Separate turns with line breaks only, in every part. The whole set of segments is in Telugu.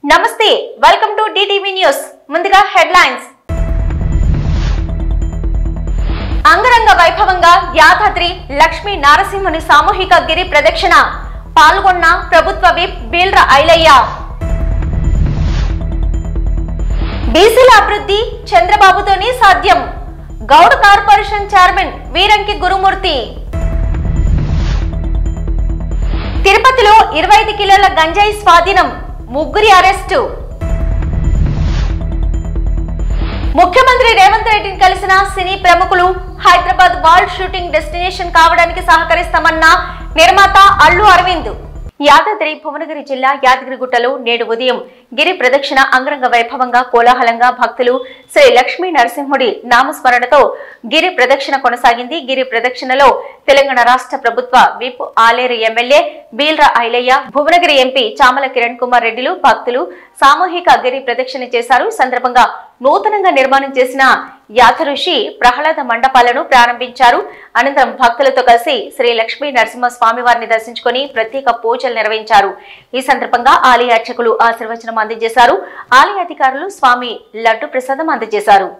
నమస్తే వెల్కమ్ టు డిటివి న్యూస్ ముందుగా హెడ్లైన్స్ అంగరంగ వైభవంగా యాదాద్రి లక్ష్మీ నరసింహుని సామూహిక గిరి ప్రదక్షిణ పాల్గొన్న ప్రభుత్వ విప్ బీల్ర ఐలయ్య బీసీల అభివృద్ధి చంద్రబాబుతోనే సాధ్యం గౌడ కార్పొరేషన్ చైర్మన్ వీరంకి గురుమూర్తి తిరుపతిలో 25 కిలోల గంజాయి స్వాధీనం ముగ్గురి అరెస్టు ముఖ్యమంత్రి రేవంత్ రెడ్డిని కలిసిన సినీ ప్రముఖులు హైదరాబాద్ వరల్డ్ షూటింగ్ డెస్టినేషన్ కావడానికి సహకరిస్తామన్న నిర్మాత అల్లు అరవింద్ యాదాద్రి భువనగిరి జిల్లా యాదగిరిగుట్టలో నేడు ఉదయం గిరి ప్రదక్షిణ అంగరంగ వైభవంగా కోలాహలంగా భక్తులు శ్రీ లక్ష్మీ నరసింహుడి నామస్మరణతో గిరి ప్రదక్షిణ కొనసాగింది. గిరి ప్రదక్షిణలో తెలంగాణ రాష్ట్ర ప్రభుత్వ whip Aleru MLA Beerla Ilaiah, Bhuvanagiri MP Chamala Kiran Kumar రెడ్డిలు భక్తులు సామూహిక గిరి ప్రదక్షిణ చేశారు. ఈ సందర్భంగా నూతనంగా నిర్మాణం చేసిన యాదఋషి ప్రహ్లాద మండపాలను ప్రారంభించారు. అనంతరం భక్తులతో కలిసి శ్రీ లక్ష్మీ నరసింహ స్వామి వారిని దర్శించుకుని ప్రత్యేక పూజలు నిర్వహించారు. ఈ సందర్భంగా ఆలయ అర్చకులు ఆశీర్వచనం అందజేశారు. ఆలయ అధికారులు స్వామి లడ్డు ప్రసాదం అందజేశారు.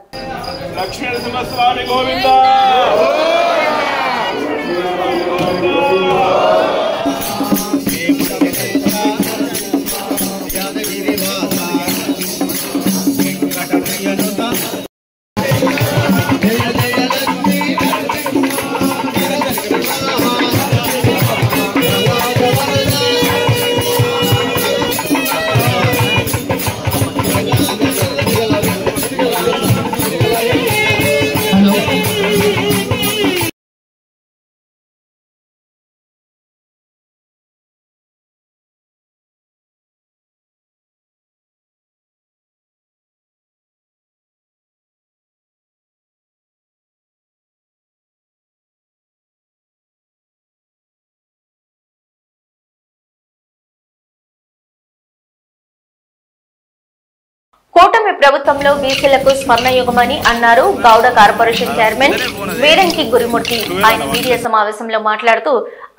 కూటమి ప్రభుత్వంలో బీసీలకు స్వర్ణయుగమని అన్నారు గౌడ కార్పొరేషన్ చైర్మన్ వీరంకి గురుమూర్తి. ఆయన మీడియా సమావేశంలో మాట్లాడుతూ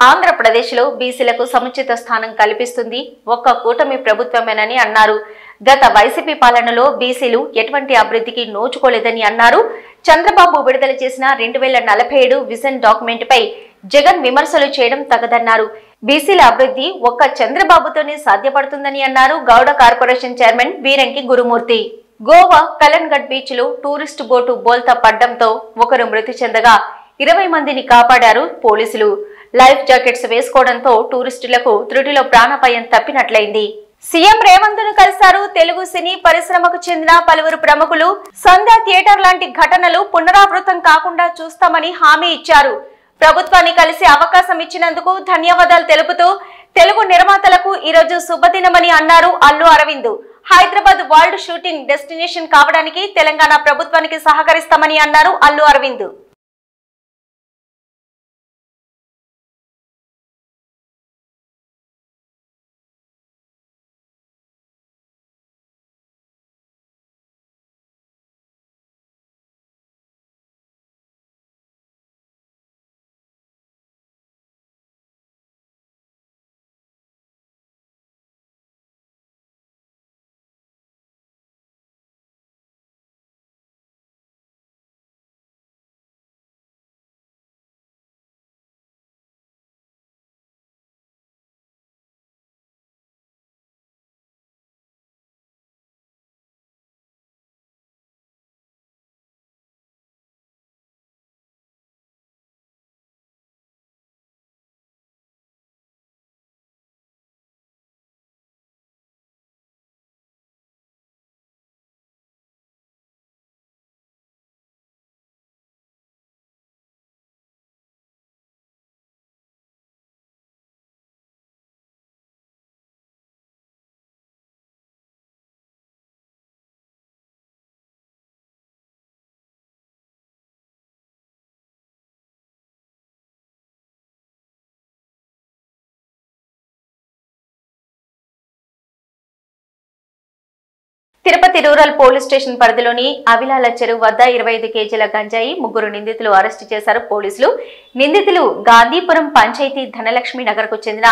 ఆంధ్రప్రదేశ్ లో బీసీలకు సముచిత స్థానం కల్పిస్తుంది ఒక్క కూటమి ప్రభుత్వమేనని అన్నారు. గత వైసీపీ పాలనలో బీసీలు ఎటువంటి అభివృద్ధికి నోచుకోలేదని అన్నారు. చంద్రబాబు విడుదల చేసిన 2047 విజన్ డాక్యుమెంట్ పై జగన్ విమర్శలు చేయడం తగదన్నారు. బీసీల అభివృద్ధి ఒక్క చంద్రబాబుతోనే సాధ్యపడుతుందని అన్నారు గౌడ కార్పొరేషన్ చైర్మన్ వీరంకి గురుమూర్తి. గోవా కలన్గఢ్ బీచ్ లో టూరిస్టు బోటు బోల్తా పడ్డంతో ఒకరు మృతి చెందగా 20 మందిని కాపాడారు పోలీసులు. లైఫ్ జాకెట్స్ వేసుకోవడంతో టూరిస్టులకు త్రుటిలో ప్రాణాపాయం తప్పినట్లయింది. సీఎం రేవంత్ ను కలిశారు తెలుగు సినీ పరిశ్రమకు చెందిన పలువురు ప్రముఖులు. సంధ్య థియేటర్ లాంటి ఘటనలు పునరావృతం కాకుండా చూస్తామని హామీ ఇచ్చారు. ప్రభుత్వాన్ని కలిసి అవకాశం ఇచ్చినందుకు ధన్యవాదాలు తెలుపుతూ తెలుగు నిర్మాతలకు ఈరోజు శుభదినమని అన్నారు Allu Aravind. Hyderabad world shooting destination కావడానికి తెలంగాణ ప్రభుత్వానికి సహకరిస్తామని అన్నారు Allu Aravind. Tirupati rural police station పరిధిలోని అవిలాల చెరువు వద్ద 25 కేజీల గంజాయి ముగ్గురు నిందితులు అరెస్టు చేశారు పోలీసులు. నిందితులు గాంధీపురం పంచాయతీ ధనలక్ష్మి నగర్ కు చెందిన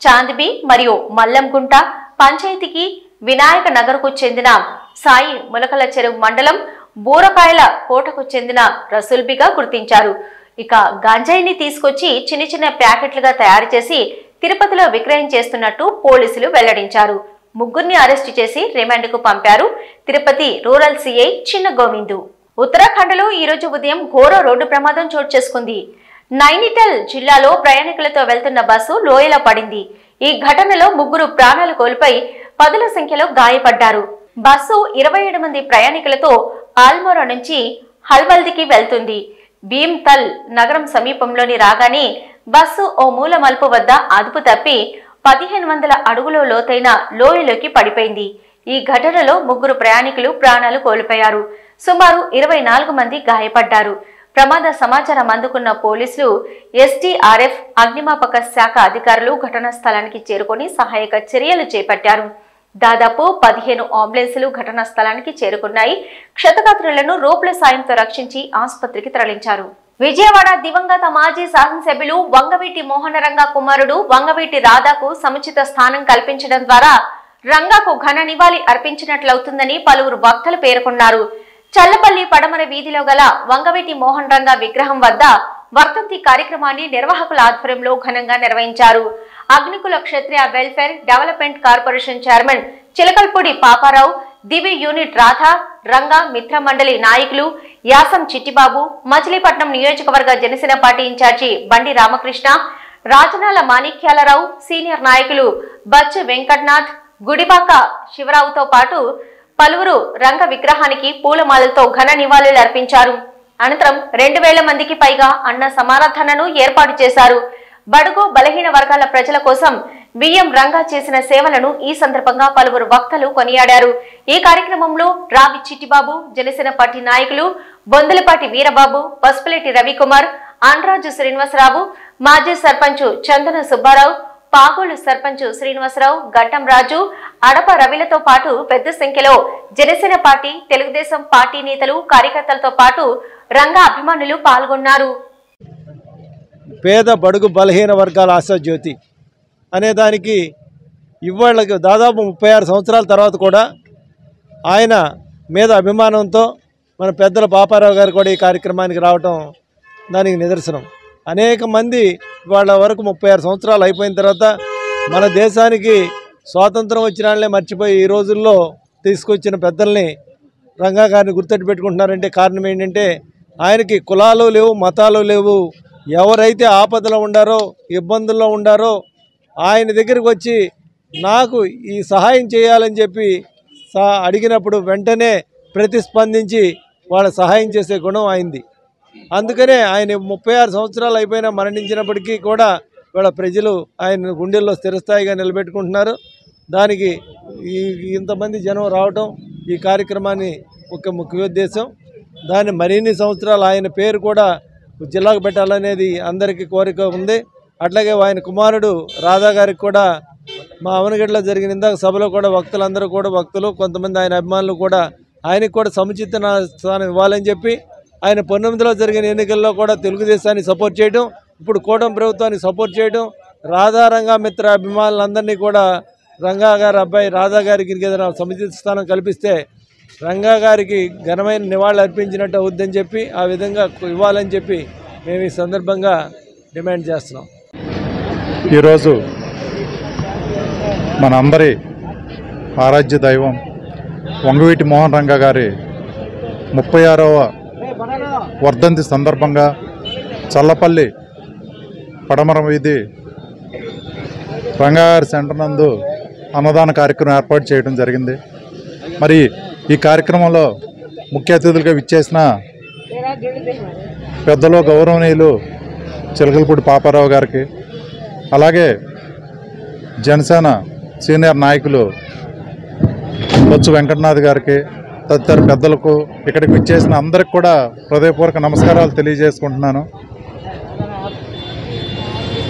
చాందిబి మరియు మల్లంగుంట పంచాయతీకి వినాయక నగర్కు చెందిన సాయి ములకల చెరువు మండలం బూరకాయల కోటకు చెందిన రసూల్బిగా గుర్తించారు. ఇక గంజాయిని తీసుకొచ్చి చిన్న చిన్న ప్యాకెట్లుగా తయారు చేసి తిరుపతిలో విక్రయం చేస్తున్నట్టు పోలీసులు వెల్లడించారు. ముగ్గురిని అరెస్టు చేసి రిమాండ్కు పంపారు తిరుపతి రూరల్ సిఐ చిన్న గోవిందు. ఉత్తరాఖండ్లో ఈ రోజు ఉదయం ఘోర రోడ్డు ప్రమాదం చోటు చేసుకుంది. నైనిటాల్ జిల్లాలో ప్రయాణికులతో వెళ్తున్న బస్సు లోయలో పడింది. ఈ ఘటనలో ముగ్గురు ప్రాణాలు కోల్పోయి పదుల సంఖ్యలో గాయపడ్డారు. బస్సు 27 మంది ప్రయాణికులతో ఆల్మోరా నుంచి హల్వల్దికి వెళ్తుంది. భీమ్తల్ నగరం సమీపంలోని రాగానే బస్సు ఓ మూల మలుపు వద్ద అదుపు తప్పి 1500 అడుగుల లోతైన లోయలోకి పడిపోయింది. ఈ ఘటనలో ముగ్గురు ప్రయాణికులు ప్రాణాలు కోల్పోయారు. సుమారు 24 మంది గాయపడ్డారు. ప్రమాద సమాచారం అందుకున్న పోలీసులు, ఎస్డీఆర్ఎఫ్, అగ్నిమాపక శాఖ అధికారులు ఘటనా స్థలానికి చేరుకొని సహాయక చర్యలు చేపట్టారు. దాదాపు 15 అంబులెన్సులు ఘటనా స్థలానికి చేరుకున్నాయి. క్షతగాత్రులను రోప్ల సాయంతో రక్షించి ఆసుపత్రికి తరలించారు. విజయవాడ దివంగత మాజీ శాసనసభ్యులు వంగవీటి మోహనరంగ కుమారుడు వంగవీటి రాధాకు సముచిత స్థానం కల్పించడం ద్వారా రంగాకు ఘన నివాళి అర్పించినట్లవుతుందని పలువురు వక్తలు పేర్కొన్నారు. చల్లపల్లి పడమర వీధిలో గల వంగవీటి మోహన్ రంగ విగ్రహం వద్ద వర్ధంతి కార్యక్రమాన్ని నిర్వాహకుల ఆధ్వర్యంలో ఘనంగా నిర్వహించారు. Agnikula Kshatriya welfare development corporation chairman Chilakalapudi Paparao, Divi unit Radha, Ranga Mitra Mandali నాయకులు యాసం చిట్టిబాబు, మచిలీపట్నం నియోజకవర్గ జనసేన పార్టీ ఇన్ఛార్జి బండి రామకృష్ణ, రాజనాల మాణిక్యాలరావు, సీనియర్ నాయకులు బచ్చ వెంకట్నాథ్, గుడిపాక శివరావుతో పాటు పలువురు రంగ విగ్రహానికి పూలమాలలతో ఘన నివాళులు అర్పించారు. అనంతరం 2000 మందికి పైగా అన్న సమారాధనను ఏర్పాటు చేశారు. బడుగు బలహీన వర్గాల ప్రజల కోసం బియ్యం రంగా చేసిన సేవలను ఈ సందర్భంగా పలువురు వక్తలు కొనియాడారు. ఈ కార్యక్రమంలో రావి చిట్టిబాబు, జనసేన పార్టీ నాయకులు బొందలపాటి వీరబాబు, పసుపులేటి రవికుమార్, ఆండ్రాజు శ్రీనివాసరావు, మాజీ సర్పంచ్ చందన సుబ్బారావు, పాగోలు సర్పంచ్ శ్రీనివాసరావు, గడ్డం రాజు, అడప రవిలతో పాటు పెద్ద సంఖ్యలో జనసేన పార్టీ, తెలుగుదేశం పార్టీ నేతలు, కార్యకర్తలతో పాటు రంగా అభిమానులు పాల్గొన్నారు.
పేద బడుగు బలహీన వర్గాల ఆశాజ్యోతి అనే దానికి ఇవాళకి దాదాపు 36 సంవత్సరాల తర్వాత కూడా ఆయన మీద అభిమానంతో మన పెద్దల పాపారావు గారు కూడా ఈ కార్యక్రమానికి రావటం దానికి నిదర్శనం. అనేక మంది వాళ్ళ వరకు 36 సంవత్సరాలు అయిపోయిన తర్వాత మన దేశానికి స్వాతంత్రం వచ్చిన వాళ్ళే మర్చిపోయి ఈ రోజుల్లో తీసుకొచ్చిన పెద్దల్ని రంగా గారిని గుర్తెట్టు పెట్టుకుంటున్నారంటే కారణం ఏంటంటే ఆయనకి కులాలు లేవు, మతాలు లేవు. ఎవరైతే ఆపదలో ఉండారో, ఇబ్బందుల్లో ఉండారో ఆయన దగ్గరికి వచ్చి నాకు ఈ సహాయం చేయాలని చెప్పి అడిగినప్పుడు వెంటనే ప్రతిస్పందించి వాళ్ళ సహాయం చేసే గుణం అయింది. అందుకనే ఆయన 36 సంవత్సరాలు అయిపోయినా మరణించినప్పటికీ కూడా వాళ్ళ ప్రజలు ఆయన గుండెల్లో స్థిరస్థాయిగా నిలబెట్టుకుంటున్నారు. దానికి ఇంతమంది జనం రావటం ఈ కార్యక్రమాన్ని ఒక ముఖ్యోద్దేశం. దాన్ని మరిన్ని సంవత్సరాలు ఆయన పేరు కూడా జిల్లాకు పెట్టాలనేది అందరికీ కోరిక ఉంది. అట్లాగే ఆయన కుమారుడు రాధా గారికి కూడా మా అవనగడ్డలో జరిగిన ఇందాక సభలో కూడా భక్తులందరూ కూడా భక్తులు కొంతమంది ఆయన అభిమానులు కూడా ఆయనకు కూడా సముచిత స్థానం ఇవ్వాలని చెప్పి ఆయన 19లో జరిగిన ఎన్నికల్లో కూడా తెలుగుదేశాన్ని సపోర్ట్ చేయడం, ఇప్పుడు కూటమి ప్రభుత్వాన్ని సపోర్ట్ చేయడం, రాధా రంగా మిత్ర అభిమానులందరినీ కూడా రంగా గారి అబ్బాయి రాధా గారికి ఏదైనా సముచిత స్థానం కల్పిస్తే రంగా గారికి ఘనమైన నివాళులు అర్పించినట్టు అవుద్దని చెప్పి ఆ విధంగా ఇవ్వాలని చెప్పి మేము ఈ సందర్భంగా డిమాండ్ చేస్తున్నాం.
ఈరోజు మన అందరి ఆరాధ్య దైవం వంగవీటి మోహన్ రంగా గారి 36వ వర్ధంతి సందర్భంగా చల్లపల్లి పడమర వీధి రంగాగారి సెంటర్ నందు అన్నదాన కార్యక్రమం ఏర్పాటు చేయడం జరిగింది. మరి ఈ కార్యక్రమంలో ముఖ్య అతిథులుగా విచ్చేసిన పెద్దలు గౌరవనీయులు చిలకలపూడి పాపారావు గారికి, అలాగే జనసేన సీనియర్ నాయకులు బొత్స వెంకటనాథ్ గారికి, తదితర పెద్దలకు, ఇక్కడికి విచ్చేసిన అందరికి కూడా హృదయపూర్వక నమస్కారాలు తెలియజేసుకుంటున్నాను.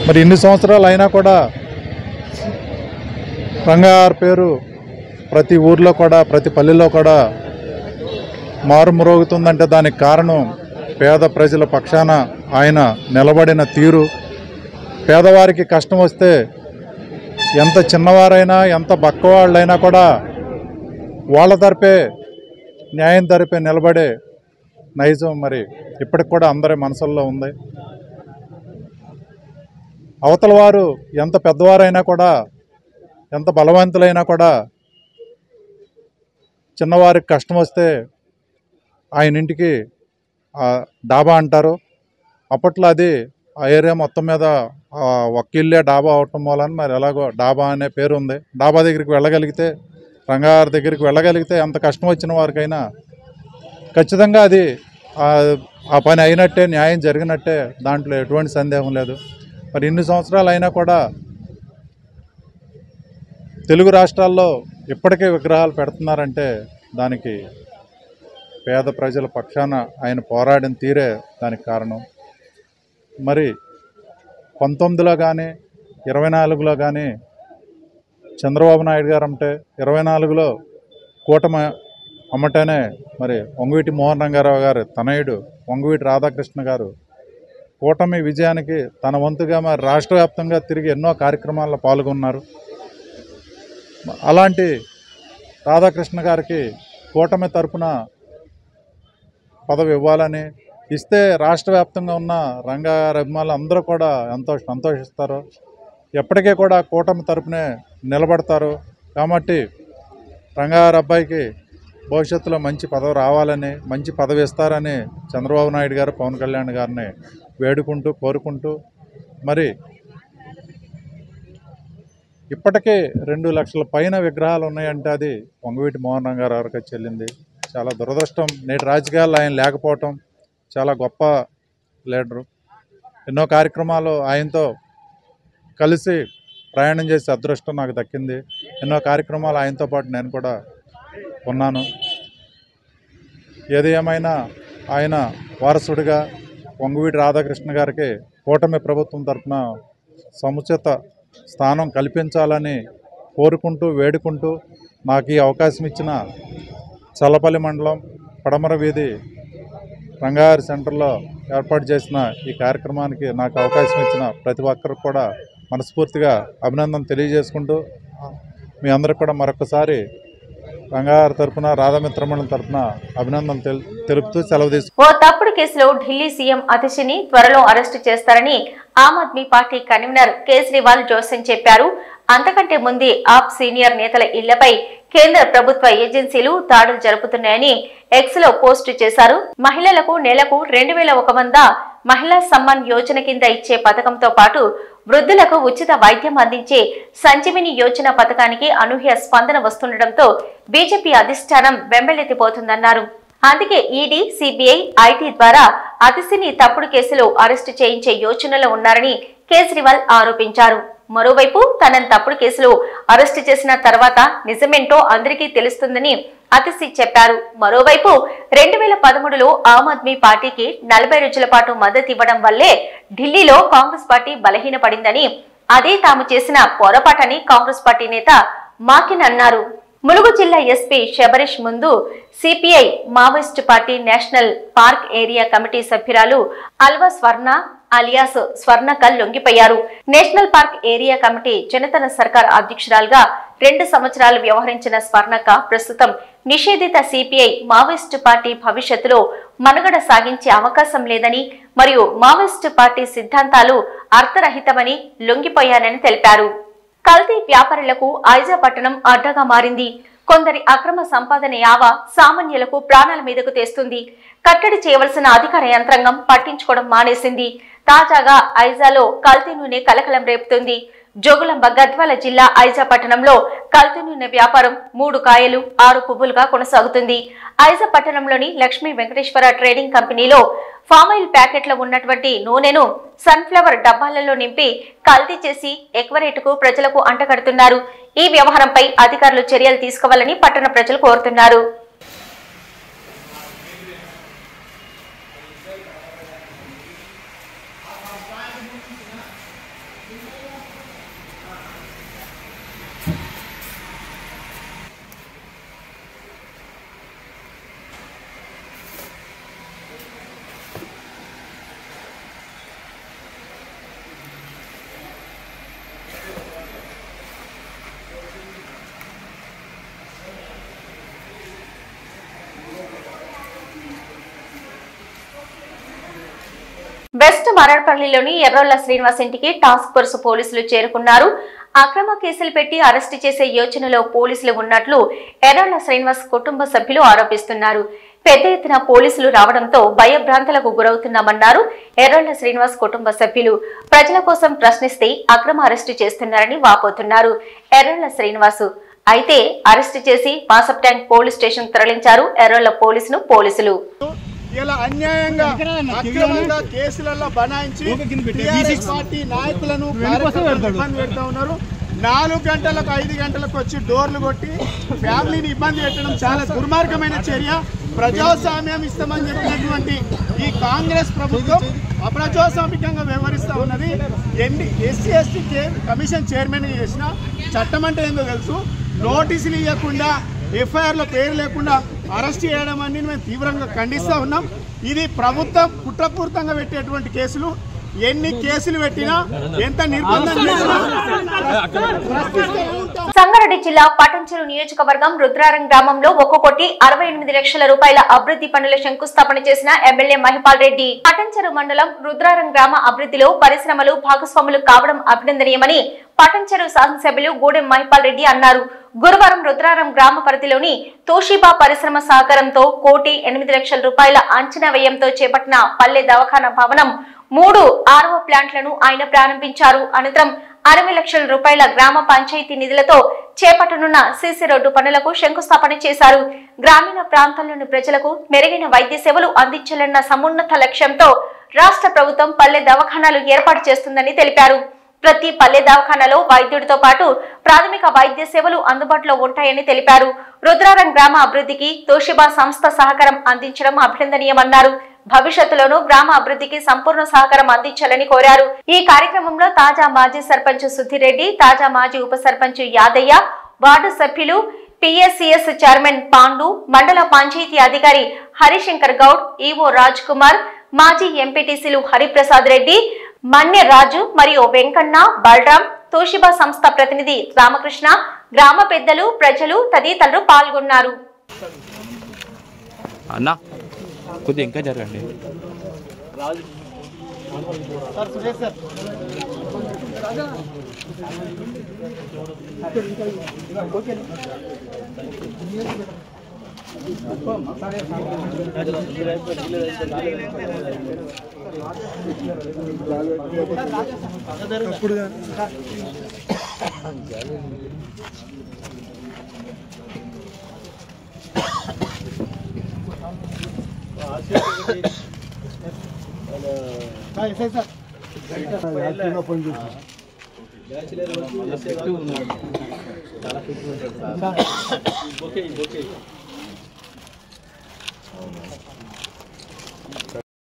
మరి ఇన్ని సంవత్సరాలు అయినా కూడా రంగాగారి పేరు ప్రతి ఊర్లో కూడా ప్రతి పల్లెల్లో కూడా మారుమ్రోగుతుందంటే దానికి కారణం పేద ప్రజల పక్షాన ఆయన నిలబడిన తీరు. పేదవారికి కష్టం వస్తే ఎంత చిన్నవారైనా ఎంత బక్కవాళ్ళైనా కూడా వాళ్ళ తరపే న్యాయం తరపే నిలబడే నైజం మరి ఇప్పటికి కూడా అందరి మనసుల్లో ఉంది. అవతల వారు ఎంత పెద్దవారైనా కూడా, ఎంత బలవంతులైనా కూడా చిన్నవారికి కష్టం వస్తే ఆయన ఇంటికి డాబా అంటారు. అప్పట్లో అది ఆ ఏరియా మొత్తం మీద ఒక్క ఇల్లే డాబా అవటం మూలని మరి ఎలాగో డాబా అనే పేరు ఉంది. డాబా దగ్గరికి వెళ్ళగలిగితే, రంగారి దగ్గరికి వెళ్ళగలిగితే ఎంత కష్టం వచ్చిన వారికైనా ఖచ్చితంగా అది ఆ పని అయినట్టే, న్యాయం జరిగినట్టే, దాంట్లో ఎటువంటి సందేహం లేదు. మరి ఇన్ని సంవత్సరాలు అయినా కూడా తెలుగు రాష్ట్రాల్లో ఇప్పటికే విగ్రహాలు పెడుతున్నారంటే దానికి పేద ప్రజల పక్షాన ఆయన పోరాడిన తీరే దానికి కారణం. మరి 19లో కానీ 24లో కానీ చంద్రబాబు నాయుడు గారు అంటే 24లో కూటమి అమ్మటనే మరి వంగవీటి మోహన్ రంగారావు గారు తనయుడు వంగవీటి రాధాకృష్ణ గారు కూటమి విజయానికి తన వంతుగా మరి రాష్ట్ర వ్యాప్తంగా తిరిగి ఎన్నో కార్యక్రమాల్లో పాల్గొన్నారు. అలాంటి రాధాకృష్ణ గారికి కూటమి తరపున పదవి ఇవ్వాలని ఇస్తే రాష్ట్ర వ్యాప్తంగా ఉన్న రంగారావు అభిమానులు అందరూ కూడా ఎంతో సంతోషిస్తారు. ఎప్పటికీ కూడా కూటమి తరపునే నిలబడతారు. కాబట్టి రంగారావు అబ్బాయికి భవిష్యత్తులో మంచి పదవి రావాలని, మంచి పదవి ఇస్తారని చంద్రబాబు నాయుడు గారు, పవన్ కళ్యాణ్ గారిని వేడుకుంటూ కోరుకుంటూ, మరి ఇప్పటికే 2 లక్షల పైన విగ్రహాలు ఉన్నాయంటే అది వంగవీటి మోహన్ రంగారావు గారికి చెల్లింది. చాలా దురదృష్టం. నేటి రాజకీయాల్లో ఆయన లేకపోవటం. చాలా గొప్ప లీడరు. ఎన్నో కార్యక్రమాలు ఆయనతో కలిసి ప్రయాణం చేసే అదృష్టం నాకు దక్కింది. ఎన్నో కార్యక్రమాలు ఆయనతో పాటు నేను కూడా ఉన్నాను. ఏది ఏమైనా ఆయన వారసుడిగా వంగవీటి రాధాకృష్ణ గారికి కూటమి ప్రభుత్వం తరఫున సముచిత స్థానం కల్పించాలని కోరుకుంటూ, వేడుకుంటూ, నాకు ఈ అవకాశం ఇచ్చిన చల్లపల్లి మండలం పడమర వీధి రంగారి సెంటర్లో ఏర్పాటు చేసిన ఈ కార్యక్రమానికి నాకు అవకాశం ఇచ్చిన ప్రతి ఒక్కరికి కూడా మనస్ఫూర్తిగా అభినందన తెలియజేసుకుంటూ, మీ అందరికి కూడా మరొకసారి రంగారి తరఫున, రాధామిత్రమణుల తరఫున అభినందనలు తెలుపుతూ సెలవు తీసుకుంటారు.
ఓ తప్పుడు కేసులో ఢిల్లీ సీఎం అతిశిని త్వరలో అరెస్టు చేస్తారని ఆమ్ ఆద్మీ పార్టీ కన్వీనర్ కేజ్రీవాల్ జోసెన్ చెప్పారు. అంతకంటే ముందే ఆప్ సీనియర్ నేతల ఇళ్లపై కేంద్ర ప్రభుత్వ ఏజెన్సీలు దాడులు జరుపుతున్నాయని ఎక్స్ లో పోస్టు చేశారు. మహిళలకు నెలకు 2100 మహిళా సమ్మాన్ యోజన కింద ఇచ్చే పథకంతో పాటు వృద్ధులకు ఉచిత వైద్యం అందించే సంజీవిని యోజన పథకానికి అనూహ్య స్పందన వస్తుండటంతో బీజేపీ అధిష్టానం వెంబెలెత్తిపోతుందన్నారు. అందుకే ఈడీ, సిబిఐ, ఐటీ ద్వారా అతిశిని తప్పుడు కేసులో అరెస్టు చేయించే యోచనలో ఉన్నారని కేజ్రీవాల్ ఆరోపించారు. మరోవైపు తనను తప్పుడు కేసులో అరెస్టు చేసిన తర్వాత నిజమేంటో అందరికీ తెలుస్తుందని అతిశి చెప్పారు. మరోవైపు 2013లో ఆమ్ ఆద్మీ పార్టీకి 40 రోజుల పాటు మద్దతు ఇవ్వడం వల్లే ఢిల్లీలో కాంగ్రెస్ పార్టీ బలహీనపడిందని, అదే తాము చేసిన పొరపాటని కాంగ్రెస్ పార్టీ నేత మాకిన్ అన్నారు. ములుగు జిల్లా ఎస్పీ శబరీష్ ముందు సిపిఐ మావోయిస్టు పార్టీ నేషనల్ పార్క్ ఏరియా కమిటీ సభ్యురాలు అల్వా స్వర్ణ అలియాస్ స్వర్ణకల్ లొంగిపోయారు. National park area committee Janatana Sarkar అధ్యక్షురాలుగా 2 సంవత్సరాలు వ్యవహరించిన స్వర్ణక ప్రస్తుతం నిషేధిత సిపిఐ మావోయిస్టు పార్టీ భవిష్యత్తులో మనుగడ సాగించే అవకాశం లేదని, మరియు మావోయిస్టు పార్టీ సిద్ధాంతాలు అర్థరహితమని లొంగిపోయానని తెలిపారు. కల్తీ వ్యాపారులకు ఐజా పట్టణం అడ్డగా మారింది. కొందరి అక్రమ సంపాదన యావ సామాన్యులకు ప్రాణాల మీదకు తెస్తుంది. కట్టడి చేయవలసిన అధికార యంత్రాంగం పట్టించుకోవడం మానేసింది. తాజాగా ఐజాలో కల్తీ నూనె కలకలం రేపుతుంది. జోగులాంబ గద్వాల జిల్లా ఐజా పట్టణంలో కల్తీ నూనె వ్యాపారం 3 కాయలు 6 పువ్వులుగా కొనసాగుతుంది. ఐజా పట్టణంలోని లక్ష్మీ వెంకటేశ్వర ట్రేడింగ్ కంపెనీలో ఫామాయిల్ ప్యాకెట్లో ఉన్నటువంటి నూనెను సన్ఫ్లవర్ డబ్బాలలో నింపి కల్తీ చేసి ఎక్కువ రేటుకు ప్రజలకు అంటగడుతున్నారు. ఈ వ్యవహారంపై అధికారులు చర్యలు తీసుకోవాలని పట్టణ ప్రజలు కోరుతున్నారు. వెస్ట్ మరడ్పల్లిలోని ఎర్రోళ్ల శ్రీనివాస్ ఇంటికి టాస్క్ ఫోర్స్ పోలీసులు చేరుకున్నారు. అక్రమ కేసులు పెట్టి అరెస్టు చేసే యోచనలో పోలీసులు ఉన్నట్లు ఎర్రోళ్ల శ్రీనివాస్ కుటుంబ సభ్యులు ఆరోపిస్తున్నారు. పెద్ద ఎత్తున పోలీసులు రావడంతో భయభ్రాంతులకు గురవుతున్నామన్నారు ఎర్రోళ్ల శ్రీనివాస్ కుటుంబ సభ్యులు. ప్రజల కోసం ప్రశ్నిస్తే అక్రమ అరెస్టు చేస్తున్నారని వాపోతున్నారు ఎర్రోళ్ల శ్రీనివాసు. అయితే అరెస్టు చేసి మాసప్ ట్యాంక్ పోలీస్ స్టేషన్ తరలించారు ఎర్రోళ్ల పోలీసులు.
ఇలా అన్యాయంగా అక్రమంగా కేసులలో బనాయించి టీఆర్ఎస్ పార్టీ నాయకులను ఇబ్బంది పెడతా ఉన్నారు. 4 గంటలకు 5 గంటలకు వచ్చి డోర్లు కొట్టి ఫ్యామిలీని ఇబ్బంది పెట్టడం చాలా దుర్మార్గమైన చర్య. ప్రజాస్వామ్యం ఇస్తామని చెప్పినటువంటి ఈ కాంగ్రెస్ ప్రభుత్వం అప్రజాస్వామికంగా వ్యవహరిస్తూ ఉన్నది. ఎస్సీ ఎస్టీ కమిషన్ చైర్మన్ చేసిన చట్టం అంటే ఏందో తెలుసు. నోటీసులు ఇవ్వకుండా ఎఫ్ఐఆర్లో పేరు లేకుండా అరెస్ట్ చేయడం అని మేము తీవ్రంగా ఖండిస్తూ ఉన్నాం. ఇది ప్రభుత్వం కుట్రపూరితంగా పెట్టేటువంటి కేసులు. ఎన్ని కేసులు పెట్టినా ఎంత నిర్బంధం చేసినా
సంగారెడ్డి జిల్లా పటంచెరు నియోజకవర్గం రుద్రారం గ్రామంలో 1,68 లక్షల రూపాయల అభివృద్ధి పనుల శంకుస్థాపన చేసిన ఎమ్మెల్యే మహిపాల్ రెడ్డి. పటంచెరు మండలం రుద్రారం గ్రామ అభివృద్ధిలో పరిశ్రమలు భాగస్వాములు కావడం అభినందనీయమని పటంచెరు శాసనసభ్యులు గూడెం మహిపాల్ రెడ్డి అన్నారు. గురువారం రుద్రారం గ్రామ పరిధిలోని తోషిబా పరిశ్రమ సహకారంతో 1,08 లక్షల రూపాయల అంచనా వ్యయంతో చేపట్టిన పల్లె దవాఖానా భవనం 3 RO ప్లాంట్లను ఆయన ప్రారంభించారు. అనంతరం 60 లక్షల రూపాయల గ్రామ పంచాయతీ నిధులతో చేపట్టనున్న సీసీ రోడ్డు పనులకు శంకుస్థాపన చేశారు. గ్రామీణ ప్రాంతాల్లోని ప్రజలకు మెరుగైన వైద్య సేవలు అందించాలన్న సమున్నత లక్ష్యంతో రాష్ట్ర ప్రభుత్వం పల్లె దవాఖానాలు ఏర్పాటు చేస్తుందని తెలిపారు. ప్రతి పల్లె దవాఖానాలో వైద్యుడితో పాటు ప్రాథమిక వైద్య సేవలు అందుబాటులో ఉంటాయని తెలిపారు. రుద్రారం గ్రామ అభివృద్ధికి తోషిబా సంస్థ సహకారం అందించడం అభినందనీయమన్నారు. భవిష్యత్తులోనూ గ్రామ అభివృద్ధికి సంపూర్ణ సహకారం అందించాలని కోరారు. ఈ కార్యక్రమంలో తాజా మాజీ సర్పంచ్ సుధిరెడ్డి, తాజా మాజీ ఉప సర్పంచ్ యాదయ్య, వార్డు సభ్యులు, PSCS చైర్మన్ పాండు, మండల పంచాయతీ అధికారి హరిశంకర్ గౌడ్, ఈవో రాజ్ కుమార్, మాజీ ఎంపీటీసీలు హరిప్రసాద్ రెడ్డి, మన్య రాజు మరియు వెంకన్న, బలరాం, తోషిబా సంస్థ ప్రతినిధి రామకృష్ణ, గ్రామ పెద్దలు, ప్రజలు తదితరులు పాల్గొన్నారు.
అన్నా కొద్దిగా ఇంకా జరగండి.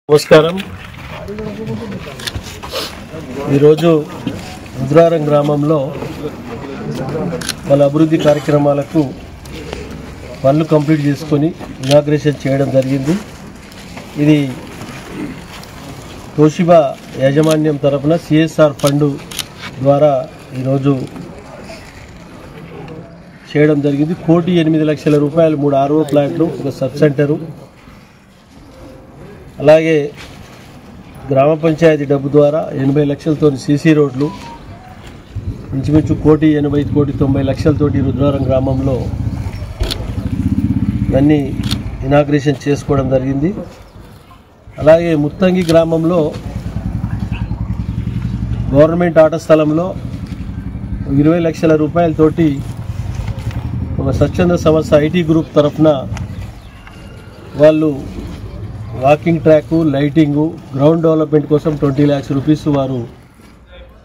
నమస్కారం. ఈరోజు రుద్రారం గ్రామంలో వాళ్ళ అభివృద్ధి కార్యక్రమాలకు పనులు కంప్లీట్ చేసుకొని ఇనాగ్రేషన్ చేయడం జరిగింది. ఇది తోషిబా యాజమాన్యం తరఫున CSR ఫండ్ ద్వారా ఈరోజు చేయడం జరిగింది. 1,08 లక్షల రూపాయలు 3 RO ప్లాంట్లు, ఒక సబ్ సెంటరు, అలాగే గ్రామ పంచాయతీ డబ్బు ద్వారా 80 లక్షలతో CC రోడ్లు, ఇంచుమించు 1,80-1,90 లక్షలతోటి రుద్రారం గ్రామంలో అన్నీ ఇనాగ్రేషన్ చేసుకోవడం జరిగింది. అలాగే ముత్తంగి గ్రామంలో గవర్నమెంట్ ఆట స్థలంలో 20 లక్షల రూపాయలతోటి ఒక స్వచ్ఛంద సంస్థ IT గ్రూప్ తరఫున వాళ్ళు walking track, lighting, ground development కోసం 20 lakhs రూపీస్ వారు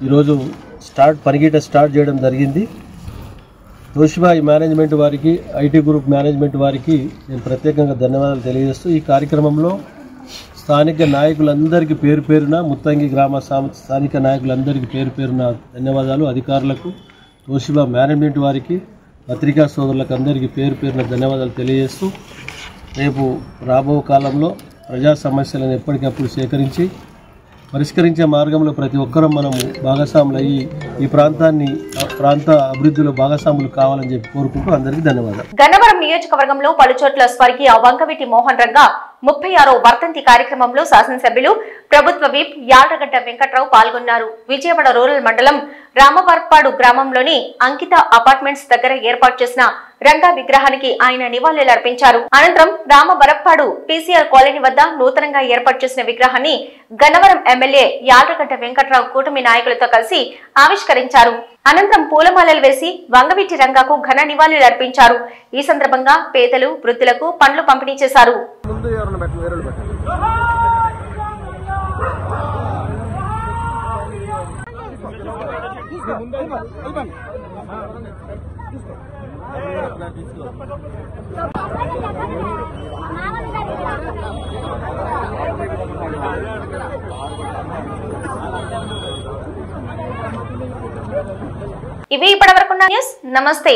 ఈరోజు పనిగీట స్టార్ట్ చేయడం జరిగింది. తోషిబా మేనేజ్మెంట్ వారికి, IT గ్రూప్ మేనేజ్మెంట్ వారికి నేను ప్రత్యేకంగా ధన్యవాదాలు తెలియజేస్తూ ఈ కార్యక్రమంలో స్థానిక నాయకులందరికీ పేరు పేరున, ముత్తంగి గ్రామ స్థానిక నాయకులందరికీ పేరు పేరున ధన్యవాదాలు. అధికారులకు, తోషిబా మేనేజ్మెంట్ వారికి, పత్రికా సోదరులకు అందరికీ పేరు పేరున ధన్యవాదాలు తెలియజేస్తూ రేపు రాబో కాలంలో ప్రజా సమస్యలను ఎప్పటికప్పుడు సేకరించి పరిష్కరించే మార్గంలో ప్రతి ఒక్కరూ మనము భాగస్వాములు అయ్యి ఈ ప్రాంత అభివృద్ధిలో భాగస్వాములు కావాలని చెప్పి కోరుకుంటూ అందరికీ ధన్యవాదాలు.
గన్నవరం నియోజకవర్గంలో పలుచోట్ల స్వర్గీయ వంకవిటి మోహన్ రంగా 36వ వర్ధంతి కార్యక్రమంలో శాసనసభ్యులు ప్రభుత్వ విప్ యార్లగడ్డ వెంకట్రావు పాల్గొన్నారు. విజయవాడ రూరల్ మండలం రామవరప్పాడు గ్రామంలోని అంకిత అపార్ట్మెంట్స్ దగ్గర ఏర్పాటు చేసిన రంగా విగ్రహానికి ఆయన నివాళులర్పించారు. అనంతరం రామవరప్పాడు పీసీఆర్ కాలనీ వద్ద నూతనంగా ఏర్పాటు చేసిన విగ్రహాన్ని గన్నవరం ఎమ్మెల్యే యార్లగడ్డ వెంకట్రావు కూటమి నాయకులతో కలిసి ఆవిష్కరించారు. అనంతరం పూలమాలలు వేసి వంగవీటి రంగాకు ఘన నివాళులర్పించారు. ఈ సందర్భంగా పేదలు వృద్ధులకు పండ్లు పంపిణీ చేశారు. ఇవి ఇప్పటివరకు న్యూస్. నమస్తే.